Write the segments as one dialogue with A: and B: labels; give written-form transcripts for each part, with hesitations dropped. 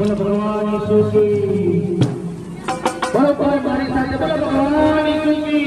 A: बोलो भगवान यीशु की, बोलो हमारे साथ बोलो भगवान यीशु की।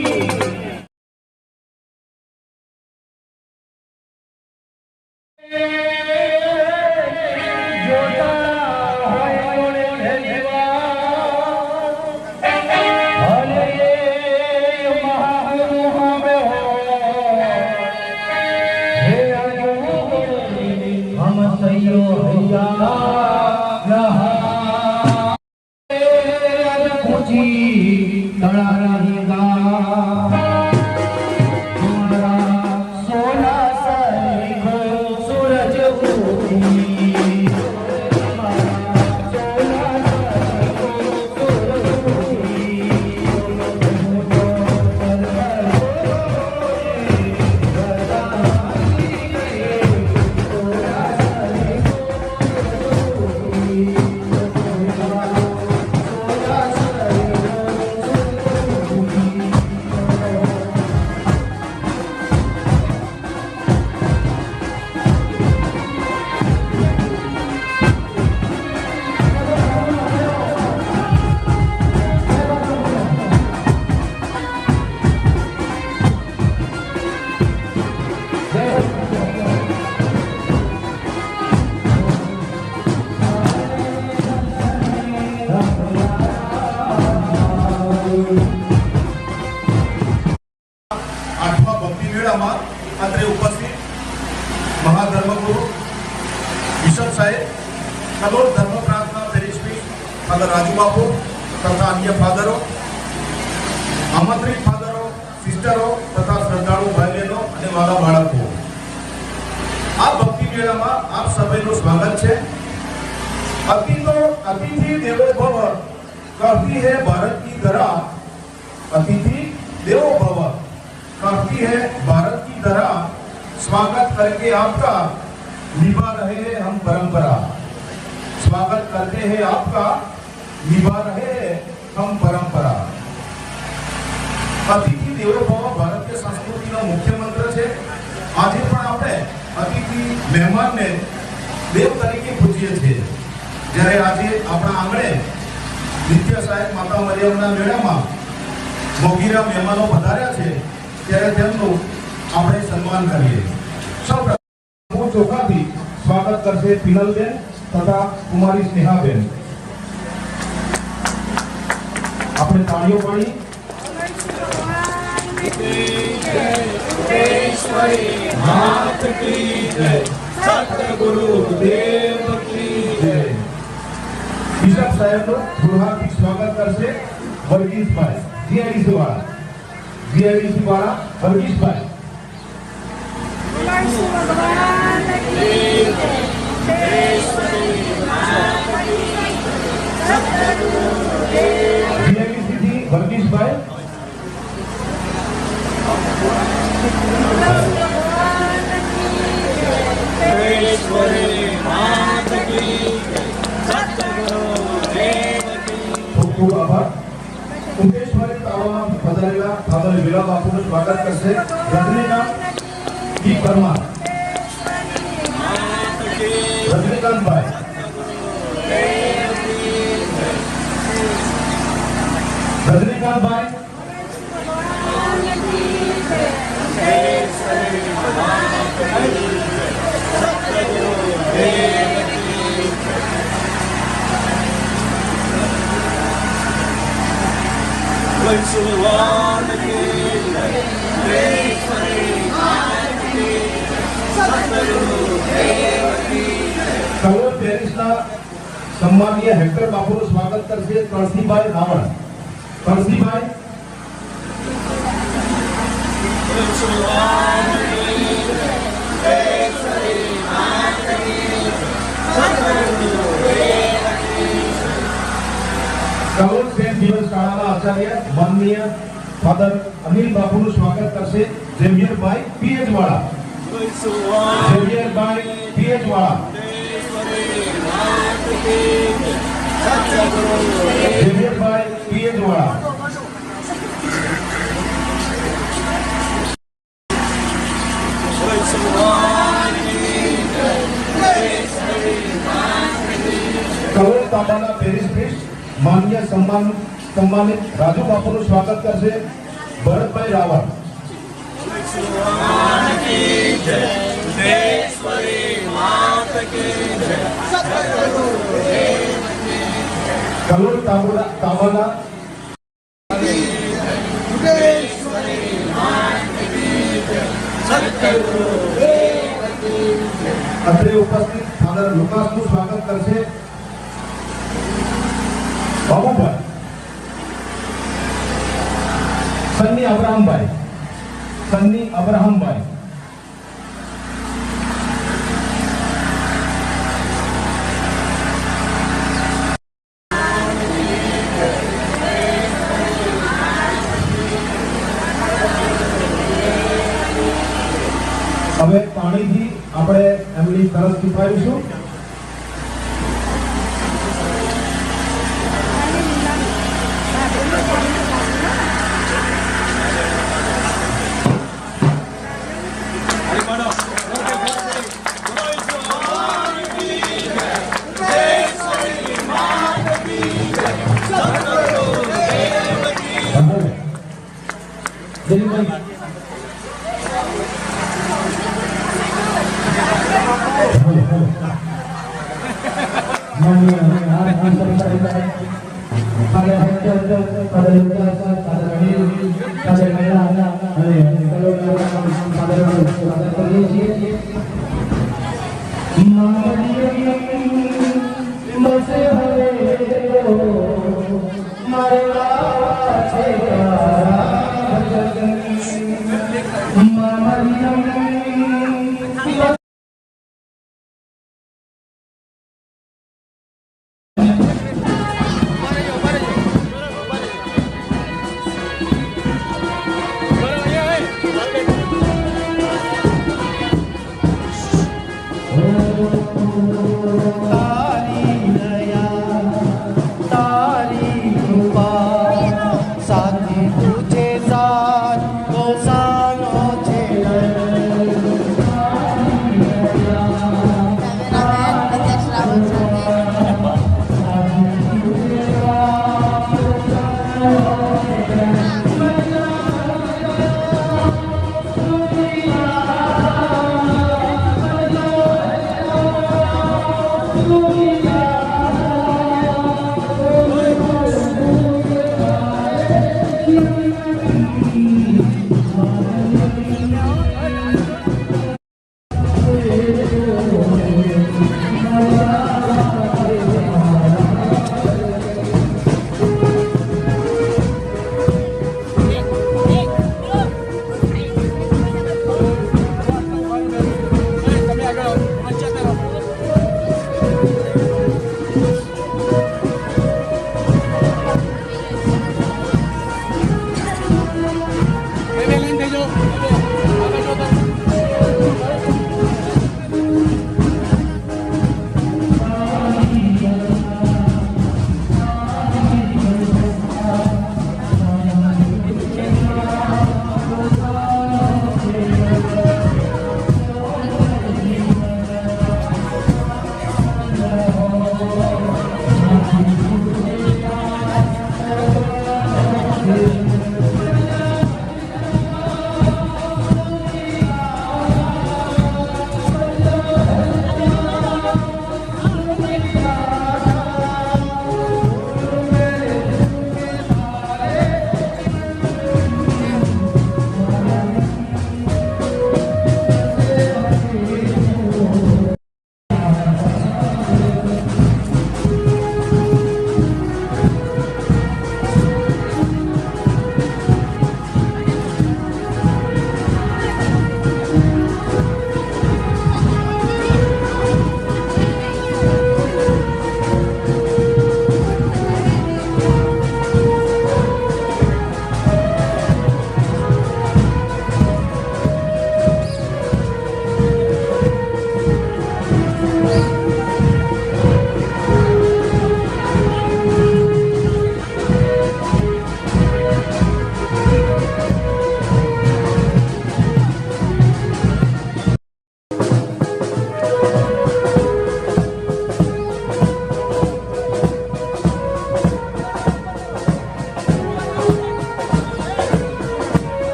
B: बिशप साहेब, कलोल धर्म प्रार्थना पेरिश फादर राजू बापू तथा अन्य फादरों, आमंत्रित फादरों, सिस्टरों तथा श्रद्धालु भाई बहनों અને વાલા બાળકો, આ ભક્તિ મેળામાં આપ સભ્યનું સ્વાગત છે। अतिथि देवो भव कहती है भारत की धरा, अतिथि देवो भव कहती है भारत की धरा, स्वागत करके आपका निभा रहे हैं हम परंपरा, स्वागत करते हैं आपका निभा रहे हैं हम परंपरा। अतिथि देवो भव भारत के संस्कृति का मुख्य मंत्र है। आज पण आपणे अतिथि मेहमान ने देव तरीके पूजीए छे। જ્યારે આજે આપણા આંગણે નિત્ય સહાયક માતા મરિયમના મેળામાં મોગીરા મહેમાનો પધાર્યા છે, ત્યારે તેમનું આપણે સન્માન કરીએ। સૌપ્રથમ હું ચોખાથી સ્વાગત કરશે પિનલબેન તથા કુમારી સ્નેહાબેન। આપણે તાળીઓ પાડી मात की जय, सतगुरु देव की जय। बिशप साहेब फूलहारથી સ્વાગત કરશે વર્ગીસભાઈ, જીઆઈડીસી વાળા વર્ગીસભાઈ। જીઆઈડીસી થી વર્ગીસભાઈ। ખૂબ આભાર। ઉમેશભાઈ તાવામાં પધારેલા ફાધર વિલા બાપુનું સ્વાગત કરશે રજનીકાંત ડી પરમાર। રજનીકાંતભાઈ, રજનીકાંતભાઈ કલોલ પેરિસના સન્માનીય હેક્ટર બાપુનું સ્વાગત કરશે કળસીભાઈ રાવળ। કળસીભાઈ, કલોલ સેન્ટ દિવસ શાળાના આચાર્ય માનનીય ફાધર અનિલ બાપુનું સ્વાગત કરશે ઝેવિયરભાઈ પીએચ વાળા। ઝેવિયરભાઈ પીએચ વાળા, ઝેવિયરભાઈ પીએચ વાળા। કલોલ તાંબાના પેરિસ પ્રિસ્ટ માનનીય सम्मानित राजू बापू स्वागत करશે ભરતભાઈ રાવળ। કલોલ તાંબાના અત્રે ઉપસ્થિત ફાધર લુકાસનું સ્વાગત કરશે બાબુભાઈ। સન્ની અબ્રાહમભાઈ, સન્ની અબ્રાહમભાઈ। હવે પાણીથી આપણે એમની તરસ છુપાવીશું।
C: तारी दया तारी कृपा साथी तुझे साथ तो सानो छे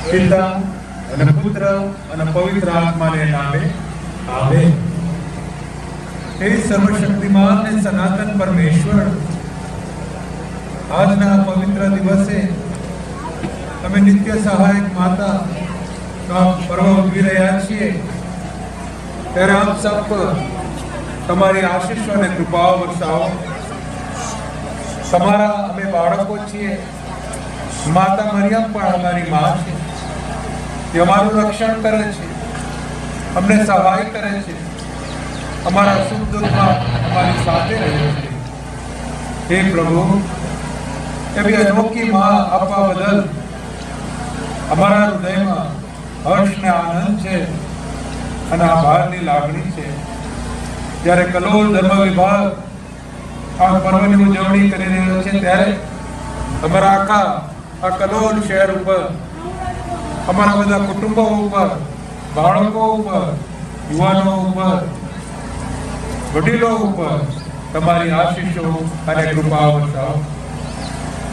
B: kita
D: અને પુત્ર અને પવિત્ર આત્માને નામે આમેન. હે સર્વશક્તિમાન અને સનાતન પરમેશ્વર, આજના પવિત્ર દિવસે અમે નિત્ય સહાયક માતા પર્વ ઉજવી રહ્યા છીએ, ત્યારે આપ સબ પર તમારી આશીષો અને કૃપાઓ વરસાવો. તમારા અમે બાળકો છીએ, માતા મરિયમ પણ અમારી માં છે. તે અમારું રક્ષણ કરે છે, અમને સહાય કરે છે, અમારા સુખ દુઃખમાં અમારી સાથે રહે છે. હે પ્રભુ, એવી અનોખી માં આપવા બદલ અમારા હૃદયમાં હર્ષ ને આનંદ છે અને આભારની લાગણી છે. જ્યારે કલોલ ધર્મ વિભાગ આ પર્વની ઉજવણી કરી રહ્યો છે, ત્યારે અમારા આખા આ કલોલ શહેર ઉપર, અમારા બધા કુટુંબો ઉપર, બાળકો ઉપર, યુવાનો ઉપર, વડીલો ઉપર તમારી આશીષો અને કૃપા વરસાવો.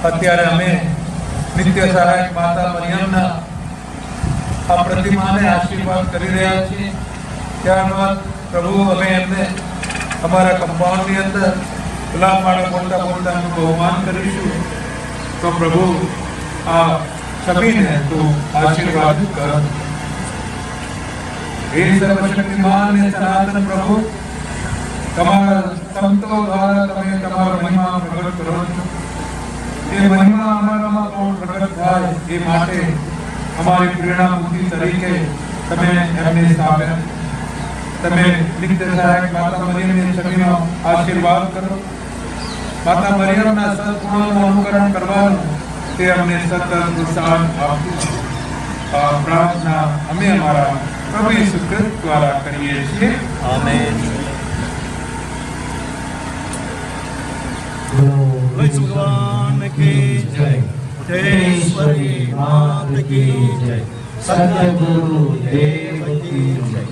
D: અત્યારે અમે નિત્ય સહાયક માતા મરિયમના આ પ્રતિમાને આશીર્વાદ કરી રહ્યા છીએ. ત્યારબાદ પ્રભુ અમે એમને અમારા કમ્પાઉન્ડની અંદર ગુલાબ માળા બોલતા બોલતા બહુમાન કરીશું. તો પ્રભુ આ છબીને તું આશીર્વાદ કર. હે સર્વશક્તિમાન અને સનાતન પ્રભુ, તમારા સંતો દ્વારા તમે તમારો મહિમા પ્રગટ કરો છો. એ મહિમા અમારામાં પણ પ્રગટ થાય એ માટે અમારી પ્રેરણા મૂર્તિ તરીકે તમે એમને સ્થાપ્યા. તમે નિત્ય સહાયક માતા મરિયમની છબીનો આશીર્વાદ કરો. માતા મરિયમના સદગુણોનું અનુકરણ કરવાનું તે અમને સતત પ્રોત્સાહન આપ્યું. આ પ્રાર્થના અમે અમારા પ્રભુ ઈસુ ખ્રિસ્ત દ્વારા કરીએ છીએ.
C: આમેન.
E: भगवान की जय, जयेश्वरी मात की जय, सतगुरु देव की जय.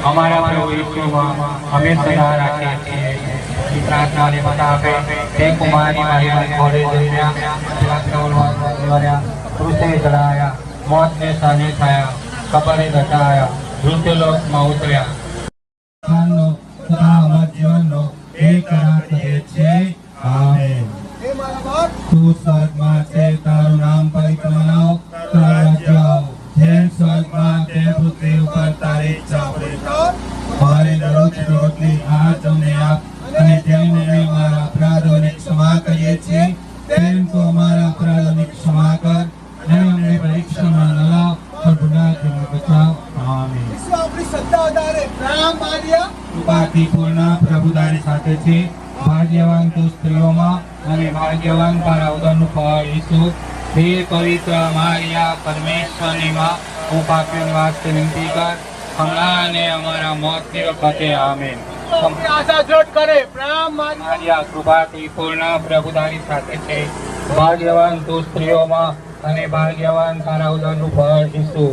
F: हमारा प्रभु यीशु हमें सदा रखे प्रार्थना ने बतावे हे कुमारी मरियम ने घोड़े जन्म्या क्रूसे चढ़ाया मौत ने साने छाया कब्रे घटाया मृत्यु लोक में उतर्या तथा अमर जीवन नो एक करार करे छे आमेन. तू स्वर्ग में से तारू नाम पवित्र मनाओ तारू राज्य आओ જેમ સ્વર્ગમાં તે પૃથ્વી ઉપર તારી ઈચ્છા પૂરી થાય. અમારી દરરોજની રોટલી આજ અમને આપ અને જેમ અમે અમારા અપરાધોને ક્ષમા કરીએ છીએ તેમ તું અમારા અપરાધોની ક્ષમા કર અને અમને પરીક્ષામાં ન લાવ પણ ગુનાહથી અમને બચાવ. આમીન.
C: આપણી શ્રદ્ધા વધારે. રામ મારિયા
F: કૃપાથી પૂર્ણ પ્રભુ તારી સાથે છે. ભાગ્યવાન તું સ્ત્રીઓમાં અને ભાગ્યવાન તારા ઉદરનું ફળ ઈસુ. हे पवित्र मारिया परमेश्वરની માં હું પાપીઓની વાસ્તે વિનંતી કર હમણાં અને અમારા મોતની વખતે આમેન.
C: આશા જોડ કરે. રામ મારિયા
F: મારિયા કૃપાથી પૂર્ણ પ્રભુ તારી સાથે છે. ભાગ્યવાન તું સ્ત્રીઓમાં અને ભાગ્યવાન તારા ઉદરનું ફળ ઈસુ.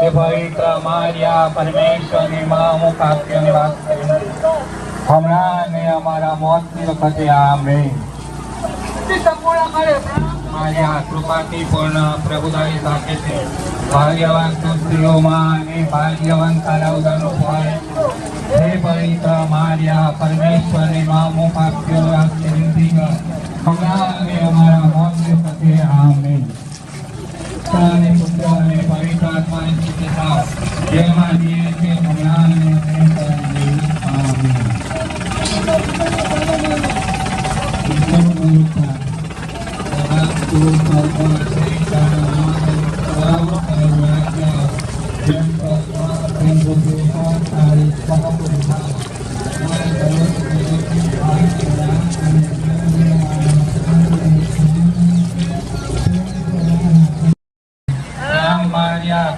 F: હે પવિત્ર મારિયા પરમેશ્વરની માં હું પાપીઓની વાસ્તે વિનંતી કર હમણાં અને અમારા મોતની વખતે આમેન.
C: સંપૂર્ણ કરે.
F: માર્યા કૃપાથી પૂર્ણ પ્રભુતાની સાથે છે ભાગ્યવાન તું સ્ત્રીઓમાં અને ભાગ્યવાન તારા ઉદરનું ફળ હે પવિત્ર માર્યા પરમેશ્વરની માં મો પાપ્યો રાખે વિનંતી કર હમણાં અને અમારા મોતની સાથે આમીન અને પુત્ર અને પવિત્ર આત્માની સ્થિતિ થાવ જે માનીએ કે હમણાં અને આમીન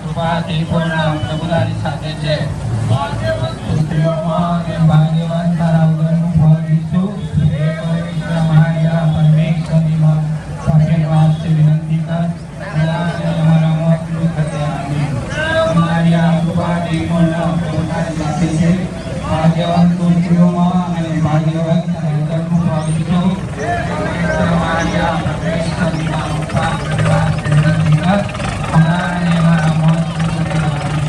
F: કૃપાથી પૂર્ણ પ્રભુતાની સાથે છે ભાગ્યવાન તારા ઉદરનું ફળ ઈસુ હે પવિત્ર માર્યા પરમેશ્વરની માં પાપી વાસ્તે વિનંતી કર અમારા મોતનું થશે આમીન માર્યા કૃપાથી પૂર્ણ પ્રભુતાની સાથે છે ભાગ્યવાન તું સ્ત્રીઓમાં અને ભાગ્યવાન તારા ઉદરનું ફળ ઈસુ હે પવિત્ર માર્યા પરમેશ્વરની માં પાપી વાસ્તે વિનંતી કર અમારા મોતનું થશે આમીન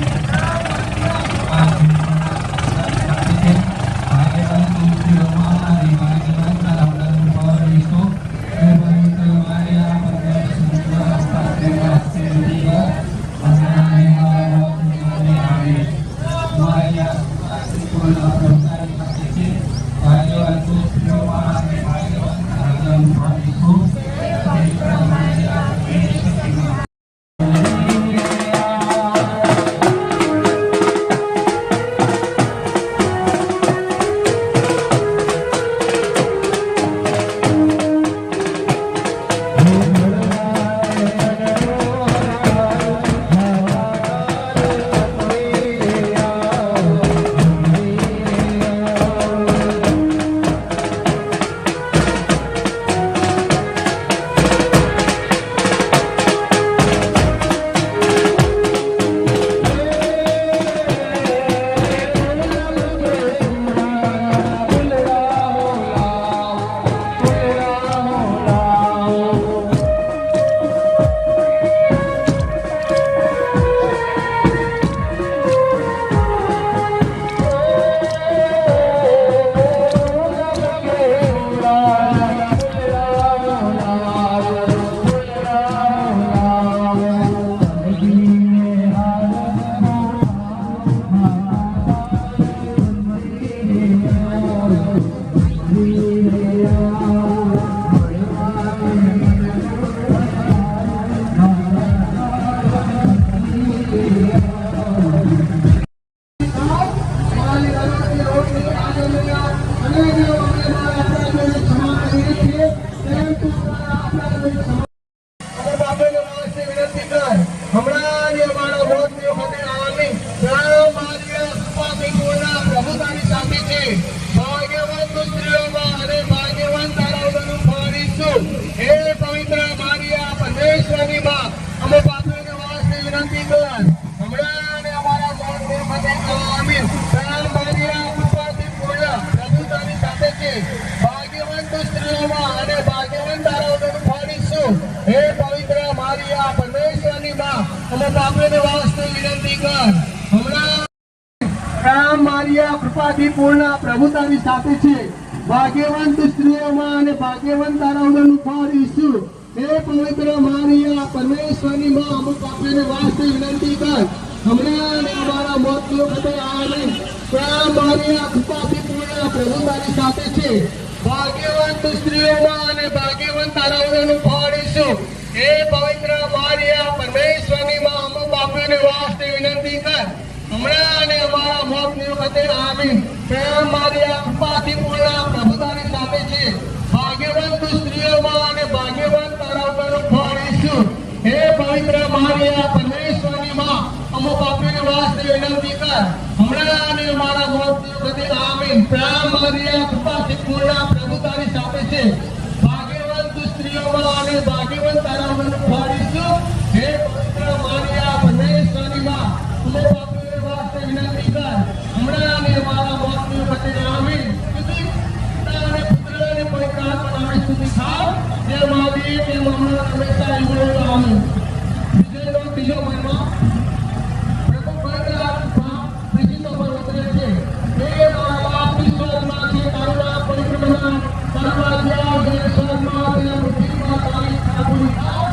C: કૃપાથી પૂર્ણ પ્રભુતાની સાથે છે ભાગ્યવાન તું સ્ત્રીઓમાં અને ભાગ્યવાન તારા ઉદરનું ફળ ઈસુ હે પવિત્ર મારિયા પરમેશ્વરની માં અમુક પાપીઓને વાસ્તે વિનંતી કર હમણાં અને અમારા મોતની વખતે આમીન મારિયા કૃપાથી પૂર્ણ પ્રભુતાની સાથે છે ભાગ્યવાન તું સ્ત્રીઓમાં અને ભાગ્યવાન તારા ઉદરનું ફળ ઈસુ હે પવિત્ર મારિયા પરમેશ્વરની માં અમુક પાપીઓને વાસ્તે વિનંતી કર હમણાં અને અમારા મોતની વખતે આમીન પ્રેમ મારિયા કૃપાથી પૂર્ણ પ્રભુતાની સાથે છે ભાગ્યવાન તું સ્ત્રીઓમાં અને ભાગ્યવાન તારા ઉદરનું ફળ ઈસુ હે પવિત્ર મારિયા પરમેશ્વરની માં અમુક પાપીઓને વાસ્તે વિનંતી કર હમણાં અને અમારા મોતની વખતે આમીન પ્રેમ મારિયા કૃપાથી પૂર્ણ પ્રભુતાની સાથે છે ભાગ્યવાન તું સ્ત્રીઓમાં અને ભાગ્યવાન તારા ઉદરનું ફળ ઈસુ હે પવિત્ર મારિયા પરમેશ્વરની માં અમુક પાપીઓને વાસ્તે વિનંતી કર હમણાં અને અમારા મોતની વખતે આમીન સ્તુતિ પિતા અને પુત્ર અને પવિત્ર આત્મા નામે સ્તુતિ થાવ જે માવી મામલા હંમેશા એવડો આમે વિજયનો બીજો મહિમા પ્રથમ પવિત્ર પ્રીતિનો પર ઉતરે છે એ મારા બાપની સ્વરમાં છે તારું નામ પવિત્ર નામ તારું રાજ્ય જે સ્વરમાં તે પૃથ્વીમાં તારી સ્થાપના થાવ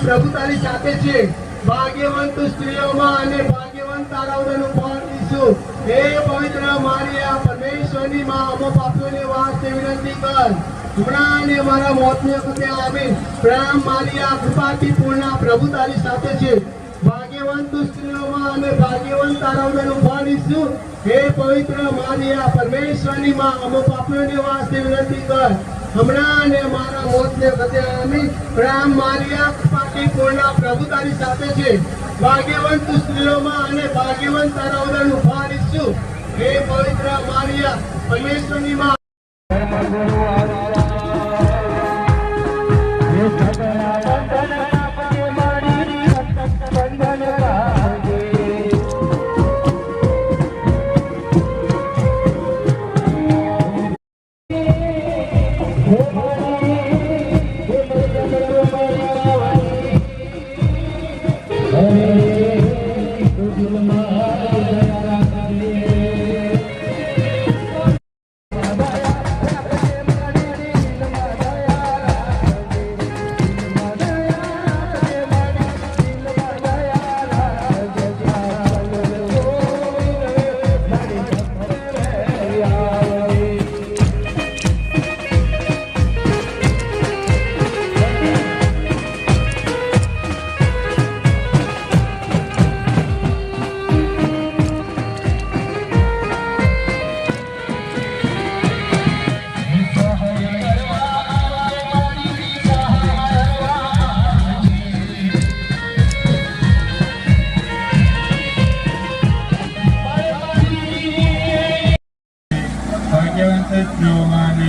C: પ્રભુ તારી સાથે છે ભાગ્યવંત સ્ત્રીઓમાં અને ભાગ્યવંત તારા ઉદરનું ફળ ઈસુ હે પવિત્ર મારિયા પરમેશ્વરની માં અમો પાપીઓને વાસ્તે વિનંતી કર હમણાં અને અમારા મોતની વખતે આમીન પ્રેમ મારિયા કૃપાથી પૂર્ણ પ્રભુ તારી સાથે છે ભાગ્યવંત સ્ત્રીઓમાં અને ભાગ્યવંત તારા ઉદરનું ફળ ઈસુ હે પવિત્ર મારિયા પરમેશ્વરની માં અમો પાપીઓને વાસ્તે વિનંતી કર હમણાં અને અમારા મોતને વખતે આમીન પ્રેમ મારિયા કૃપાથી પૂર્ણ પ્રભુ તારી સાથે છે ભાગ્યવંત સ્ત્રીઓમાં અને ભાગ્યવંત તારા ઉદરનું ફળ ઈસુ હે પવિત્ર મારિયા પરમેશ્વરની માં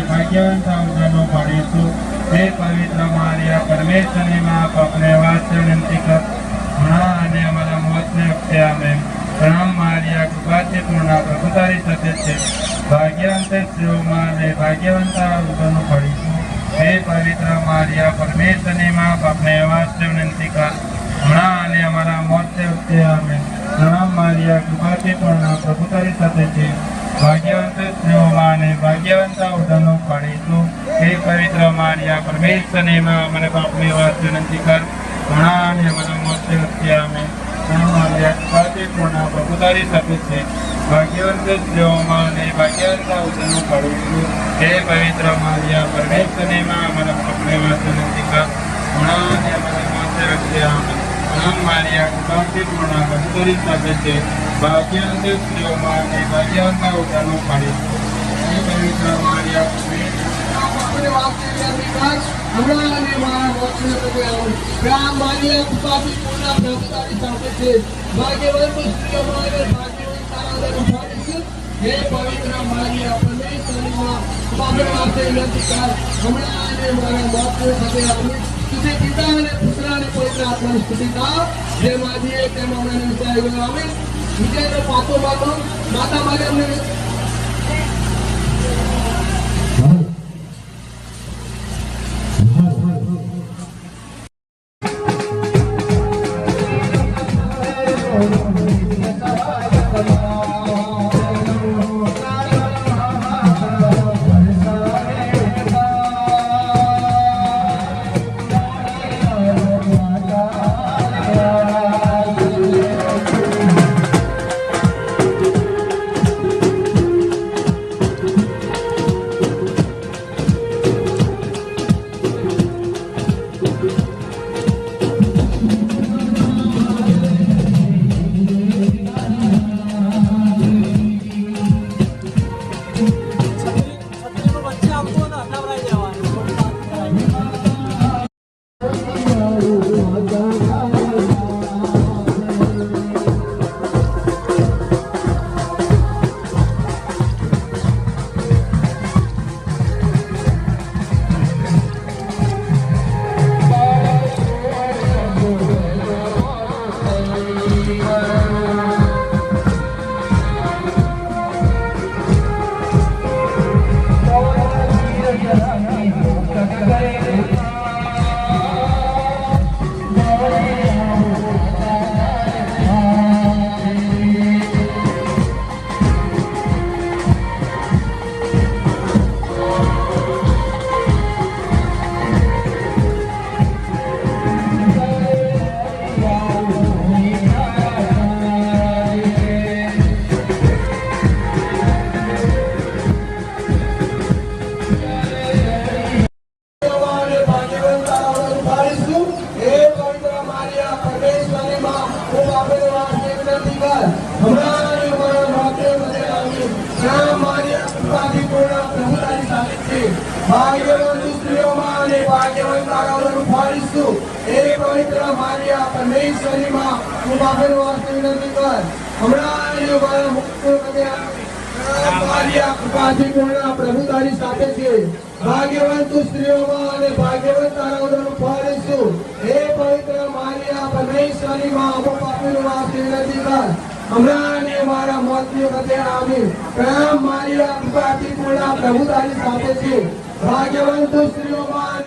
F: ભાગ્યવંત ઉદરનું ફળ ઈસુ હે પવિત્ર મારિયા પરમેશ્વરની માં પાપને વાસ્તે વિનંતી કર હમણાં અને અમારા મોતને વખતે આમેન પ્રણામ મારિયા કૃપાથી પૂર્ણ પ્રભુ તારી સાથે છે ભાગ્યવંત સ્ત્રીઓમાં અને ભાગ્યવંત ઉદરનું ફળ ઈસુ હે પવિત્ર મારિયા પરમેશ્વરની માં પાપને વાસ્તે વિનંતી કર હમણાં અને અમારા મોતને વખતે આમેન પ્રણામ મારિયા કૃપાથી પૂર્ણ પ્રભુ તારી સાથે છે ભાગ્યવંત સ્ત્રીઓમાં અને ભાગ્યવંત ઉદરનું ફળ ઈસુ હે પવિત્ર મારિયા પરમેશ્વરની માં મને પાપની વાસ્તે વિનંતી કર હમણાં અને અમારા મોતને વખતે આમેન પ્રણામ મારિયા કૃપાથી પૂર્ણ પ્રભુ તારી સાથે છે ભાગ્યવંત સ્ત્રીઓમાં અને ભાગ્યવંત ઉદરનું ફળ ઈસુ હે પવિત્ર મારિયા પરમેશ્વરની માં મને પાપની વાસ્તે વિનંતી કર હમણાં અને અમારા મોતને વખતે આમેન પ્રણામ મારિયા કૃપાથી પૂર્ણ પ્રભુ તારી સાથે છે ભાગ્યવંત સ્ત્રીઓમાં અને ભાગ્યવંત ઉદરનું ફળ ઈસુ હે પવિત્ર મારિયા
C: હમણાં અને મારા મોતને વખતે આમીન પ્રેમ મારિયા કૃપાથી પૂર્ણ પ્રભુ તારી સાથે છે ભાગ્યવંત સ્ત્રીઓમાં અને ભાગ્યવંત તારા ઉદરનું ફળ ઈસુ હે પવિત્ર મારિયા પરમેશ્વરની માં પાપને વાસ્તે વિનંતી કર હમણાં અને મારા મોતને વખતે આમીન તુજે પિતા અને પુત્ર અને પવિત્ર આત્માની સ્તુતિ ગાઓ જેમાં દીએ તેમાં મને વિચાર્યું આમીન વિજયનો પાતો માતા મારે અમને પરમેશ્વરી માં હું બાપેનો વાસ્તે વિનંતી કર હમણાં એ મારા મુક્ત મારી આ કૃપાથી પૂર્ણ પ્રભુ તારી સાથે છે ભાગ્યવાન તું સ્ત્રીઓમાં અને ભાગ્યવાન તારા ઉદરનું ફળ ઈસુ હે પવિત્ર મારી આ પરમેશ્વરી માં હું બાપેનો વાસ્તે વિનંતી કર હમણાં એ મારા મોતની વખતે આમીન પ્રેમ મારી આ કૃપાથી પૂર્ણ પ્રભુ તારી સાથે છે ભાગ્યવાન તું સ્ત્રીઓમાં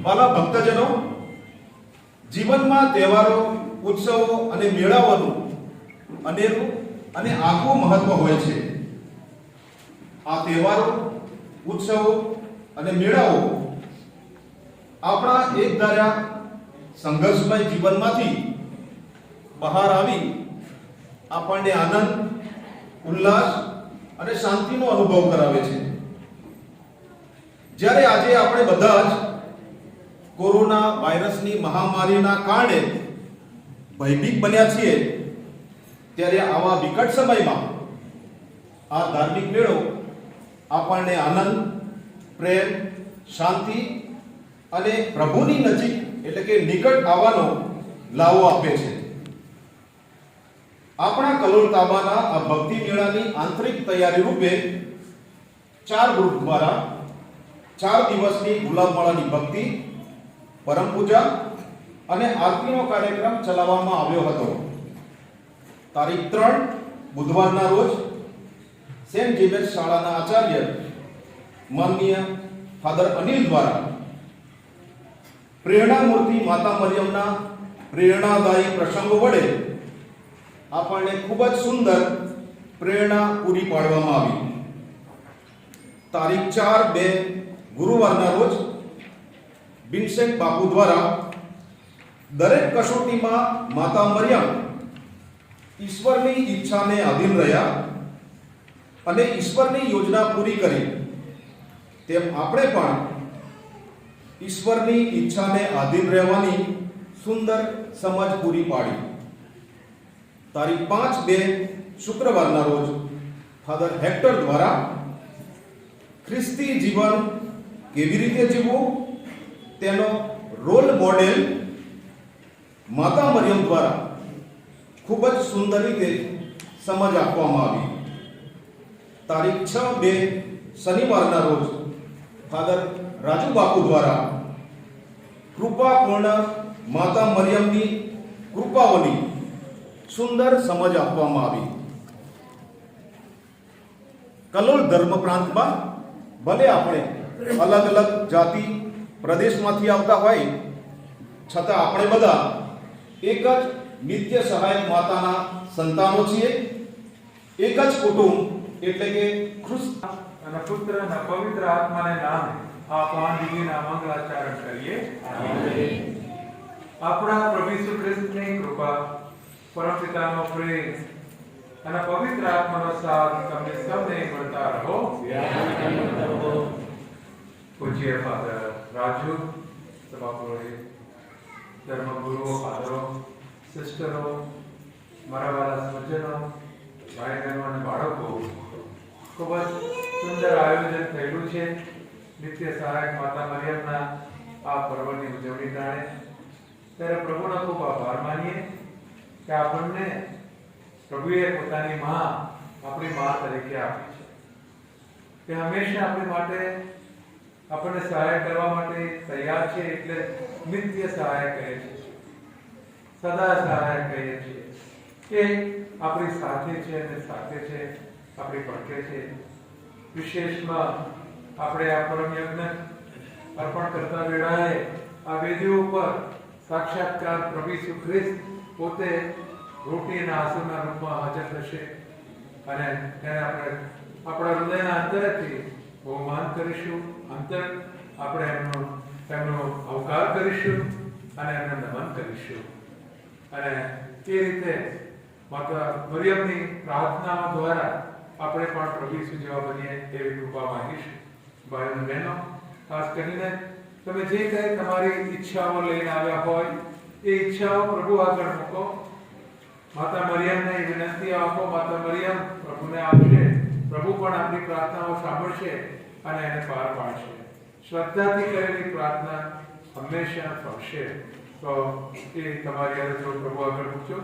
B: વાલા ભક્તજનો, જીવનમાં તહેવારો, ઉત્સવો અને મેળાઓનું અનેરું અને આગવું મહત્વ હોય છે. આ તહેવારો, ઉત્સવો અને મેળાઓ આપણા એકધાર્યા સંઘર્ષમય જીવનમાંથી બહાર આવી આપણને આનંદ, ઉલ્લાસ અને શાંતિનો અનુભવ કરાવે છે. જ્યારે આજે આપણે બધા જ કોરોના વાયરસની મહામારીના કારણે ભયભીત બન્યા છીએ, ત્યારે આવા વિકટ સમયમાં આ ધાર્મિક મેળો આપણને આનંદ, પ્રેમ, શાંતિ અને પ્રભુની નજીક એટલે કે નિકટ આવવાનો લાવો આપે છે. આપણા કલોલ તાબાના આ ભક્તિ મેળાની આંતરિક તૈયારી રૂપે 4 ગ્રુપ દ્વારા 4 દિવસની ગુલાબમાળાની ભક્તિ, પરમ પૂજા અને આરતીનો કાર્યક્રમ ચલાવવામાં આવ્યો હતો. તારીખ 3 બુધવારના રોજ સેન્ટ જેવિયર્સ શાળાના આચાર્ય માનનીય ફાધર અનિલ દ્વારા પ્રેરણા મૂર્તિ માતા મરિયમના પ્રેરણાદાયી પ્રસંગો વડે આપણને ખૂબ જ સુંદર પ્રેરણા પૂરી પાડવામાં આવી. તારીખ 4/2 ગુરુવારના રોજ વિન્સેન્ટ બાપુ દ્વારા દરેક કસોટીમાં માતા મરિયમ ઈશ્વરની ઈચ્છાને આધીન રહ્યા અને ઈશ્વરની યોજના પૂરી કરી, તેમ આપણે પણ ઈશ્વરની ઈચ્છાને આધીન રહેવાની સુંદર સમજ પૂરી પાડી. તારીખ 5/2 શુક્રવારના રોજ ફાધર હેક્ટર દ્વારા ખ્રિસ્તી જીવન કેવી રીતે જીવવું તેનો રોલ મોડેલ માતા મરિયમ દ્વારા ખૂબ જ સુંદર રીતે સમજ આપવામાં આવી. તારીખ 6/2 શનિવારના રોજ ફાધર રાજુ બાપુ દ્વારા કૃપાપૂર્ણ માતા મરિયમની કૃપાઓની સુંદર સમજ આપવામાં આવી. કલોલ ધર્મ પ્રાંતમાં ભલે આપણે અલગ અલગ જાતિ પ્રદેશમાંથી આવતા હોય, છતાં આપણે બધા એક જ નિત્ય સહાયક માતાના સંતાનો છીએ. એક જ કુટુંબ એટલે કે ખ્રિસ્ત
D: અને પુત્ર અને પવિત્ર આત્માને નામે આ પાંડીના મંગળાચરણ કરીએ. આપણા પ્રભુ ઈસુ ખ્રિસ્તની કૃપા, પરમપિતાનો પ્રેમ અને પવિત્ર આત્માનો સાથ તમને સૌને મળતા રહો. પૂજ્ય ફાધર રાજુ, સભાપુરોહિત, ધર્મગુરુઓ, ફાધરો, સિસ્ટરો, મારા વાલા સજ્જનો, ભાઈ બહેનો અને બાળકો, ખૂબ જ સુંદર આયોજન થયેલું છે નિત્ય સહાયક માતા મરિયમના આ પર્વની ઉજવણી ટાણે. ત્યારે પ્રભુનો ખૂબ આભાર માનીએ કે આપણને પ્રભુએ પોતાની માં આપણી માં તરીકે આપી છે. તે હંમેશા આપણી માટે આપણને સહાય કરવા માટે તૈયાર છે, એટલે નિત્ય સહાય કહે છે, સદા સહાય કહે છે. એ આપણી સાથે છે અને સાથે છે, આપણી પડખે છે. વિશેષમાં આપણે આ પરમ યજ્ઞ અર્પણ કરતા વેળાએ આ વેદીઓ ઉપર સાક્ષાત્કાર પ્રભુ ઈસુ ખ્રિસ્ત પોતે રોટીના આસનના રૂપમાં હાજર થશે અને તેને આપણે આપણા હૃદયના અંતરેથી બહુમાન કરીશું. અંતર આપણે એમનો અવકાર કરીશું અને એમને નમન કરીશું. અને એ રીતે માતા મરિયમની પ્રાર્થનાઓ દ્વારા આપણે પણ પ્રભુ ઈસુ જેવા બનીએ એવી કૃપા માંગીશું. ભાઈઓ અને બહેનો, ખાસ કરીને તમે જે કંઈ તમારી ઈચ્છાઓ લઈને આવ્યા હોય એ ઈચ્છાઓ પ્રભુ આગળ મૂકો. માતા મરિયમને વિનંતી આપો, માતા મરિયમ પ્રભુને આપશે પ્રભુ પણ આપણી પ્રાર્થનાઓ સાંભળશે અને એને પાર પાડશે. શ્રદ્ધાથી કરેલી પ્રાર્થના હંમેશા ફળશે. તો એ તમારી આગળ જો પ્રભુ આગળ મૂકજો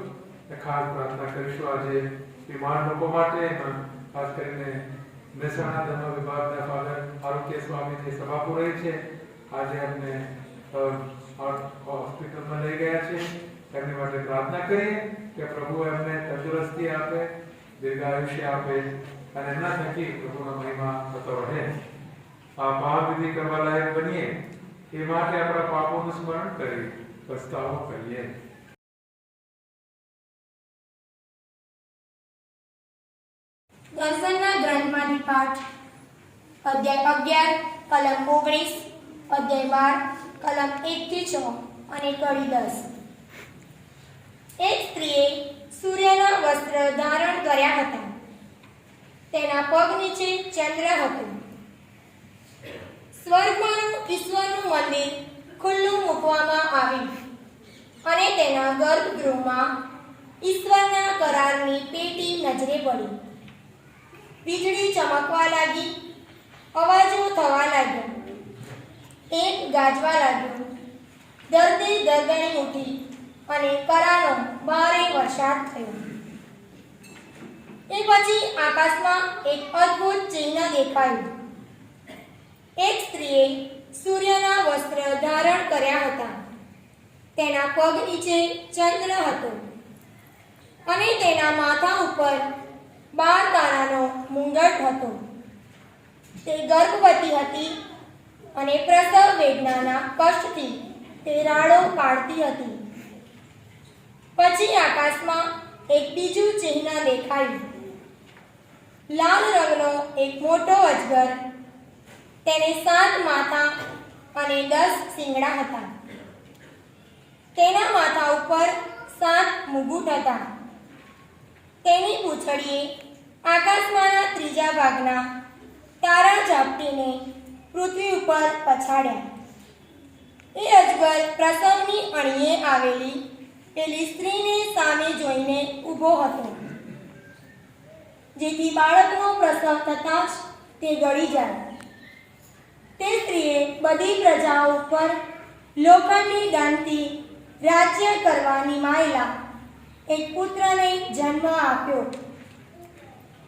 D: એ ખાસ પ્રાર્થના કરીશું આજે બીમાર લોકો માટે, ખાસ કરીને મહેસાણા ધર્મ વિભાગના ફાધર આરોગ્ય સ્વામી જે સભા પૂરી છે આજે અમને હોસ્પિટલમાં લઈ ગયા છે. તેમની માટે પ્રાર્થના કરીએ કે પ્રભુ એમને તંદુરસ્તી આપે, દીર્ઘાયુષ્ય આપે અને એમના થકી પ્રભુનો મહિમા થતો રહે. આ મહાવિધિ કરવા લાયક બનીએ એ માટે આપણા પાપોનું સ્મરણ કરી પસ્તાવો કરીએ.
G: દર્શનના ગ્રંથમાંથી પાઠ અધ્યાય 11 કલમ 19, અધ્યાય 12 કલમ 1 થી 6 અને કડી 10. એક સ્ત્રીએ સૂર્યના વસ્ત્ર ધારણ કર્યા હતા. તેના પગ નીચે ચંદ્ર હતો. સ્વર્ગમાંનું ઈશ્વરનું મંદિર ખુલ્લું મૂકવામાં આવ્યું અને તેના ગર્ભગૃહમાં ઈશ્વરના કરારની પેટી નજરે પડી. વીજળી ચમકવા લાગી, અવાજો થવા લાગ્યો, એક ગાજવા લાગ્યો, ધરતી ગરગણી ઉઠી અને કરાનો ભારે વરસાદ થયો. એ પછી આકાશમાં એક અદ્ભુત ચિહ્ન દેખાયું. એક સ્ત્રીએ સૂર્યના વસ્ત્ર ધારણ કર્યા હતા. તેના પગ નીચે ચંદ્ર હતો અને તેના માથા ઉપર 12 તારાનો મુંગટ હતો. તે ગર્ભવતી હતી અને પ્રસવ વેદનાના કષ્ટથી તે રાડો પાડતી હતી. પછી આકાશમાં એક બીજું ચિહ્ન દેખાયું. લાલ રંગનો એક મોટો અજગર, તેને 7 માથા અને 10 શિંગડા હતા. તેના માથા ઉપર 7 મુગુટ હતા. તેની પૂંછડીએ આકાશમાંના 3જા ભાગના તારા ઝાપટીને પૃથ્વી ઉપર પછાડ્યા. એ અજગર પ્રસવની અણીએ આવેલી પેલી સ્ત્રીને સામે જોઈને ઊભો હતો, જેથી બાળકનો પ્રસવ થતાં જ તે ગળી જાય. તે સ્ત્રીએ બધી પ્રજાઓ ઉપર લોખંડની દાનથી રાજ્ય કરવા નિમાયેલા એક પુત્રને જન્મ આપ્યો.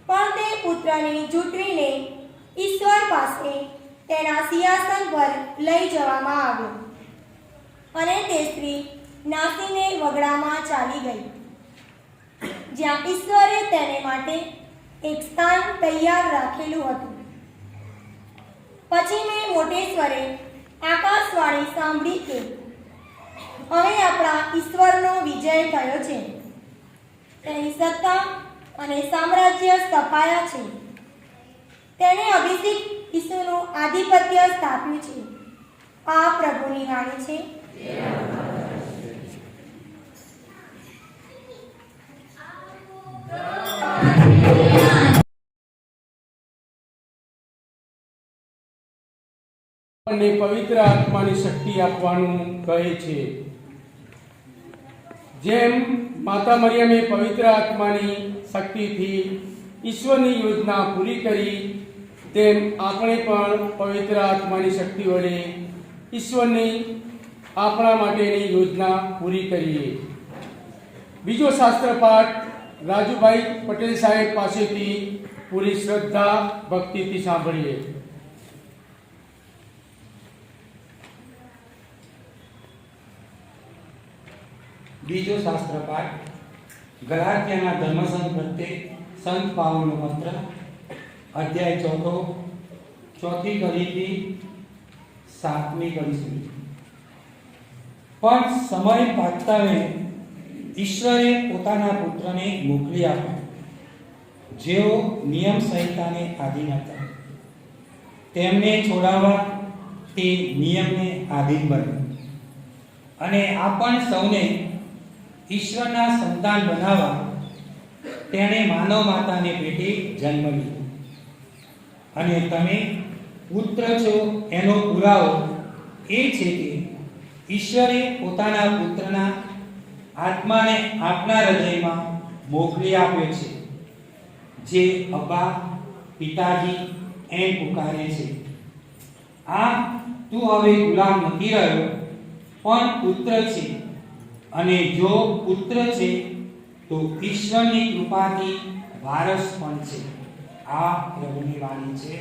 G: પણ તે પુત્રને ઝૂંટવીને ઈશ્વર પાસે તેના સિંહાસન પર લઈ જવામાં આવ્યો અને તે સ્ત્રી નાસીને વગડામાં ચાલી ગઈ, જ્યાં ઈશ્વરે તેને માટે એક સ્થાન તૈયાર રાખેલું હતું. પછી મેં મોટે સ્વરે આકાશવાણી સાંભળી કે હવે આપણા ઈશ્વરનો વિજય થયો છે. તેની સત્તા અને સામ્રાજ્ય સ્થપાયા છે. તેને અભિષિક્ત ઈસુનું આધિપત્ય સ્થાપ્યું છે. આ પ્રભુની વાણી છે.
A: અને પવિત્ર આત્માની શક્તિ આપવાનું કહે છે. જેમ માતા મરિયમે પવિત્ર આત્માની શક્તિથી ઈશ્વરની યોજના પૂરી કરી, તેમ આપણે પણ પવિત્ર આત્માની શક્તિ વડે ઈશ્વરની આપણા માટેની યોજના પૂરી કરીએ. બીજો શાસ્ત્ર પાઠ રાજુભાઈ પટેલ સાહેબ પાસેથી પૂરી શ્રદ્ધા ભક્તિથી સાંભળીએ.
F: બીજો શાસ્ત્ર પાઠ ગલાત્યાના ધર્મસંઘ પ્રત્યે સંત પાઉલનો પત્ર, અધ્યાય 4, 4મી કડીથી 7મી કડી સુધી. પણ સમય પાકતાવે ઈશ્વરે પોતાના પુત્રને મોકલી આપ્યો, જેઓ નિયમ સંહિતાને આધીન હતા. તેમને છોડાવવા તે નિયમને આધીન બન્યો અને આપણ સૌને ઈશ્વરના સંતાન બનાવવા તેણે માનવ માતાને પેટે જન્મ લીધો. અને તમે પુત્ર છો એનો પુરાવો એ છે કે ઈશ્વરે પોતાના પુત્રના આત્માને આપના હૃદયમાં મોકલી આપ્યો છે, જે અબ્બા
H: પિતાજી એમ પુકારે છે. આમ તું હવે ગુલામ નથી રહ્યો, પણ પુત્ર છે, અને જો પુત્ર છે તો ઈશ્વરની કૃપાથી વારસ પણ છે. આ પ્રભુની વાણી છે.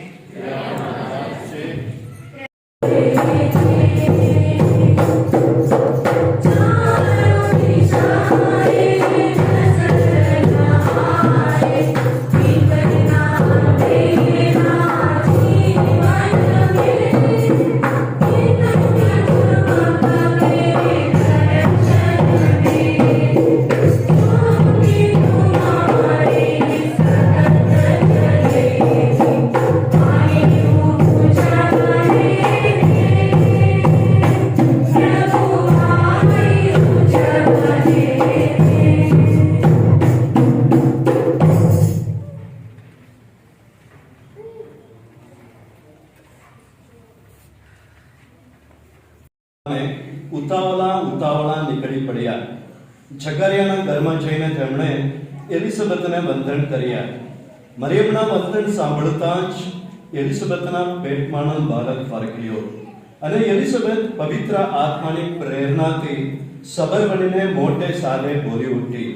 E: ઉતાવળા નીકળી પડ્યા. ઝકરિયાના ઘરમાં જઈને તેમણે એલિઝબેથને વંદન કર્યા. મરિયમના વંદન સાંભળતા જ એલિઝબેથના પેટમાંનો બાળક ફરક્યો, અને એલિઝબેથ પવિત્ર આત્માની પ્રેરણાથી સબર બનીને મોટે સાદે બોલી ઉઠી,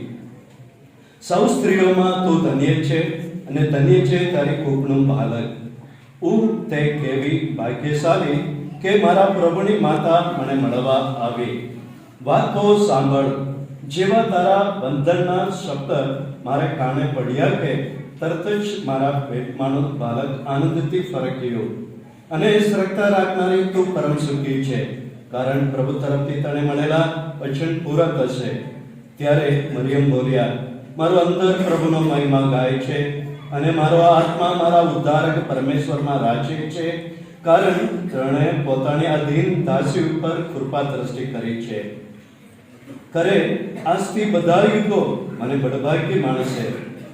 E: સૌ સ્ત્રીઓમાં તું ધન્ય છે, અને ધન્ય છે તારી કુખનું બાળક. હું તે કેવી ભાગ્યશાળી કે મારા પ્રભુની માતા મને મળવા આવી. વાત તો સાંભળ. જેવા તારા વંદનના શબ્દ મારે કાને પડ્યા કે તરત જ મારા પેટમાંનો બાળક આનંદથી ફરક્યો. અને સરકતા રાખનારી તું પરમ સુખી છે, કારણ પ્રભુ તરફથી તને મળેલા વચન પૂરા થશે. ત્યારે મરિયમ બોલ્યા, મારો અંતર પ્રભુનો મહિમા ગાય છે, અને મારો આત્મા મારા ઉદ્ધારક પરમેશ્વરમાં રાજે છે, કારણ તેણે પોતાની અધીન દાસી ઉપર કૃપા દ્રષ્ટિ કરી છે. કરે આજથી બધા યુગો મને બળભાગ્ય માણશે,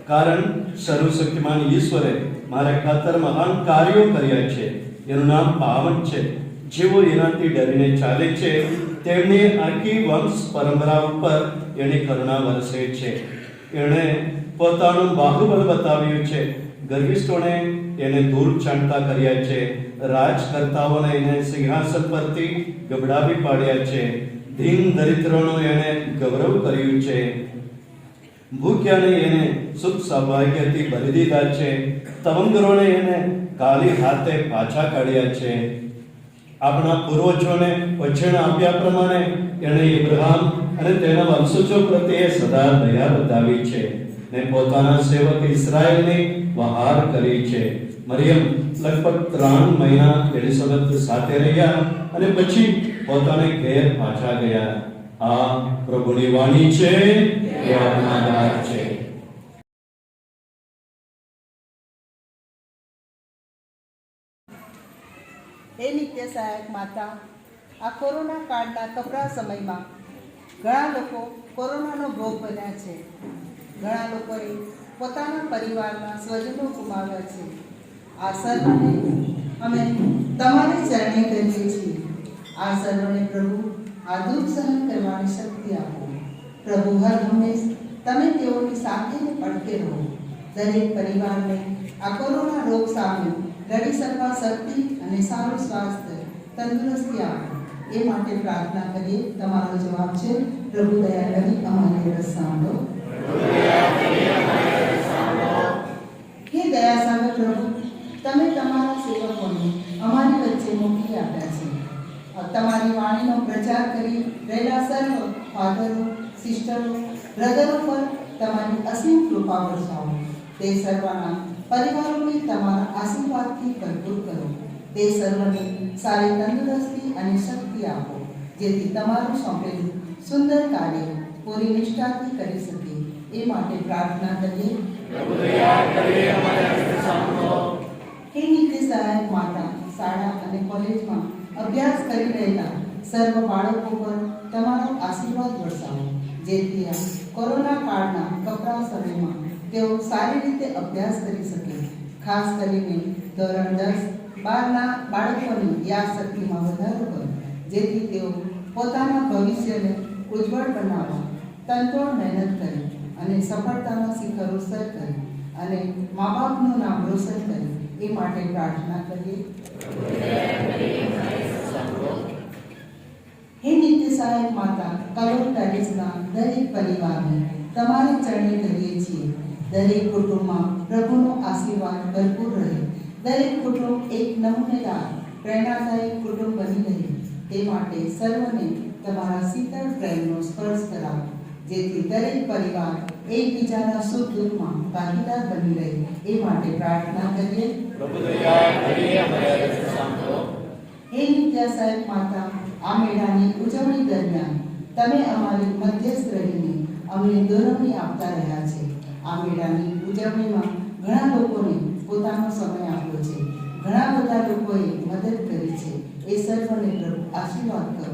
E: કારણ સર્વશક્તિમાન ઈશ્વરે મારા ખાતર મહાન કાર્યો કર્યા છે. એનું નામ પાવન છે. જેઓ એનાથી ડરીને ચાલે છે તેમની આખી વંશ પરંપરા ઉપર એની કરુણા વરસે છે. એણે પોતાનું બાહુબળ બતાવ્યું છે. ગર્વિષ્ઠોને એને દૂર ચાંટતા કર્યા છે. રાજકર્તાઓને એને સિંહાસન પરથી ગબડાવી પાડ્યા છે. દીન દરિદ્રોનો એને ગૌરવ કર્યું છે. ભૂખ્યાને એને સુખ સૌભાગ્યથી ભરી દીધા છે. તવંગરોને એને કાલી હાથે પાછા કાઢ્યા છે. આપણા પૂર્વજોને વચન આપ્યા પ્રમાણે એણે ઇબ્રાહિમ અને તેના વંશજો પ્રત્યે સદા દયા બતાવી છે, ને પોતાના સેવક ઇસ્રાયેલની વહાર કરી છે. મરિયમ લગભગ 3 મહિના એલિઝબેથ સાથે રહ્યા, અને પછી પોતાને ઘેર પાછા ગયા. આ પ્રભુની વાણી છે, એ આજ્ઞાદાર છે.
I: હે નિત્ય સહાયક માતા, આ કોરોના કાળના કપરા સમયમાં ઘણા લોકો કોરોનાનો ભોગ બન્યા છે. ઘણા લોકોએ પોતાના પરિવારના સ્વજનો ગુમાવ્યા છે. આ સર્વને અમે તમારી ચરણે કરીએ છીએ. આ સર્વને પ્રભુ આ દુઃખ સહન કરવાની શક્તિ આપો. પ્રભુ હર હંમેશ તમે તેઓની સાથેને પડખે રહો. દરેક પરિવારને આ કોરોના રોગ સામે લડી શકવા શક્તિ અને સારું સ્વાસ્થ્ય તંદુરસ્તી આપો. એ માટે પ્રાર્થના કરીએ. તમારો જવાબ છે, પ્રભુ દયા કરી અમારી રસ સાંભળો. હે દયાસાગર પ્રભુ, તમે તમારા સેવકોને અમારી વચ્ચે મોકલી આપ્યા છે. તમારી વાણીનો પ્રચાર કરી રહેલા સર્વ ફાધરો, સિસ્ટરો, બ્રધરો પર તમારી અસીમ કૃપા વરસાવો. તે સર્વના પરિવારોને તમારા આશીર્વાદથી ભરપૂર કરો. તે સર્વને સારી તંદુરસ્તી અને શક્તિ આપો, જેથી તમારું સોંપેલું સુંદર કાર્ય પૂરી નિષ્ઠાથી કરી શકે. એ માટે પ્રાર્થના કરીએ. હે નિત્ય સહાયક માતા, શાળા અને કોલેજમાં અભ્યાસ કરી રહેલા સર્વ બાળકો પર તમારો આશીર્વાદ વરસાવો, જેથી આ કોરોના કાળના કપરા સમયમાં તેઓ સારી રીતે અભ્યાસ કરી શકે. ખાસ કરીને ધોરણ 10-12ના બાળકોની યાદશક્તિમાં વધારો કરો, જેથી તેઓ પોતાના ભવિષ્યને ઉજ્જવળ બનાવવા તનતોડ મહેનત કરે અને સફળતાના શિખરો સર કરે. અને મા બાપનું નામ રોશન કરે એ માટે પ્રાર્થના કરીએ. હે નિત્ય સહાયક માતા, કલોલ પેલેસના દરેક પરિવારને તમારે ચરણે કરીએ છીએ. દરેક કુટુંબમાં પ્રભુનો આશીર્વાદ ભરપૂર રહે. દરેક કુટુંબ એક નમૂનેદાર પ્રેરણાદાયક કુટુંબ બની રહે તે માટે સર્વને તમારા શીતળ પ્રેમનો સ્પર્શ કરાવો, જેથી દરેક પરિવાર એકબીજાના સુખ દુઃખમાં ભાગીદાર બની રહે એ માટે પ્રાર્થના કરીએ. હે નિત્ય સહાયક માતા, આ મેળાની ઉજવણી દરમિયાન તમે અમારી મધ્યસ્થ રહીને અમને દોરવણી આપતા રહ્યા છે. આ મેળાની ઉજવણીમાં ઘણા લોકોને પોતાનો સમય આપ્યો છે. ઘણા બધા લોકોએ મદદ કરી છે. એ સર્વને પ્રભુ આશીર્વાદ કરો.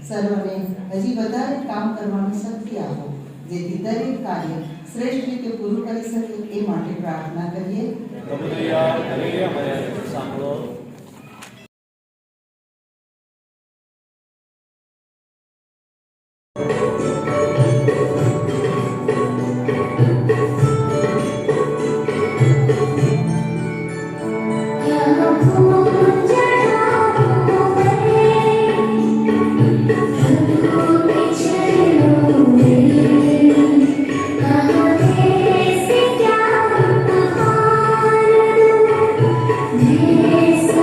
I: સર્વને હજી વધારે કામ કરવાની શક્તિ આપો, જેથી દરેક કાર્ય શ્રેષ્ઠ રીતે પૂરું કરી શકે એ માટે પ્રાર્થના કરીએ.
J: Yes.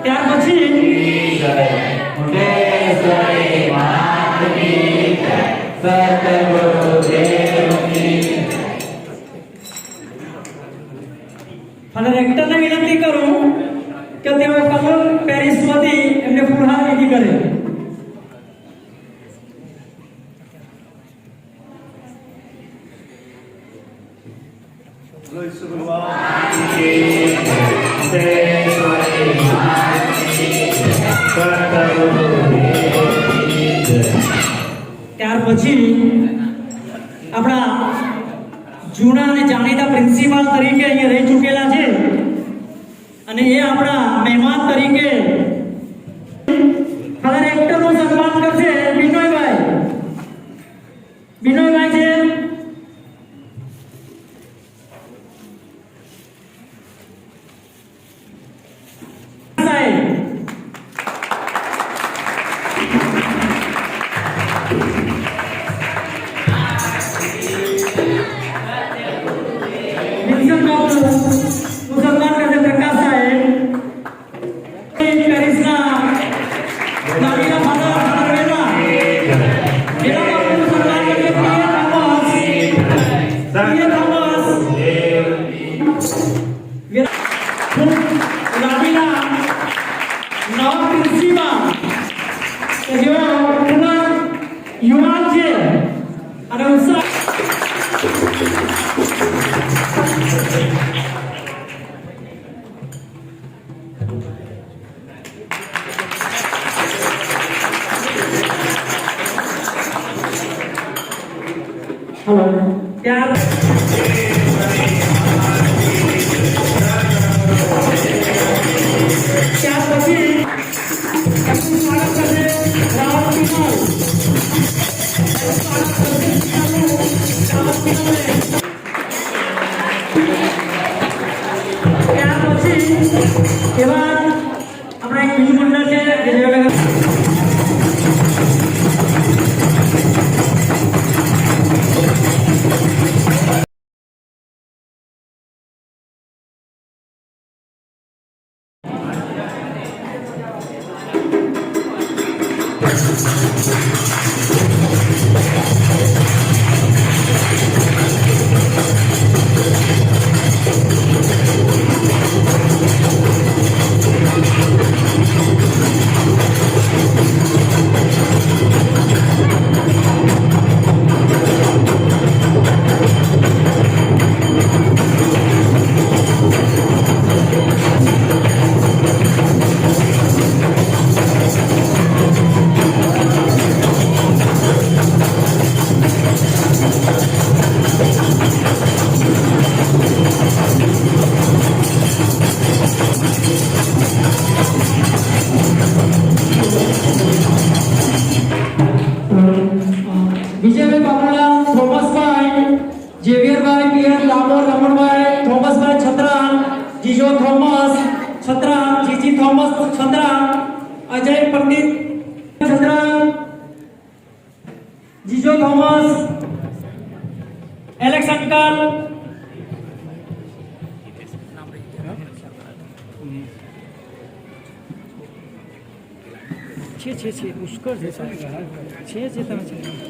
J: ત્યાર પછી અને રેક્ટરને વિનંતી કરું કે તેઓ કમલ પેરિસમાંથી એમને ફૂલહાર વિધિ કરે. ત્યાર પછી આપણા જૂના અને જાણીતા પ્રિન્સિપાલ તરીકે અહીંયા રહી ચૂકેલા છે અને એ આપણા મહેમાન તરીકે હવે એક્ટરનું સન્માન કરશે બિનોયભાઈ. બિનોયભાઈ છે યુવાન છે અને ઉત્સાહ હેલો ત્યાર પછી સ્વાગત કરશે રાહુલ ત્યાર પછી એવા આપણા એક બીજું મંડળ છે કે જે વિજયભાઈ બાબુલાલ, થોમસભાઈ, ઝેવિયરભાઈ, પીએન લામોર, રમણભાઈ, થોમસભાઈ Chhatral, Jijo Thomas Chhatral, Jiji Thomas Chhatral, Ajay Pandit Chhatral, Jijo Thomas, Alex uncle, છે પુષ્કળ છે તમે છે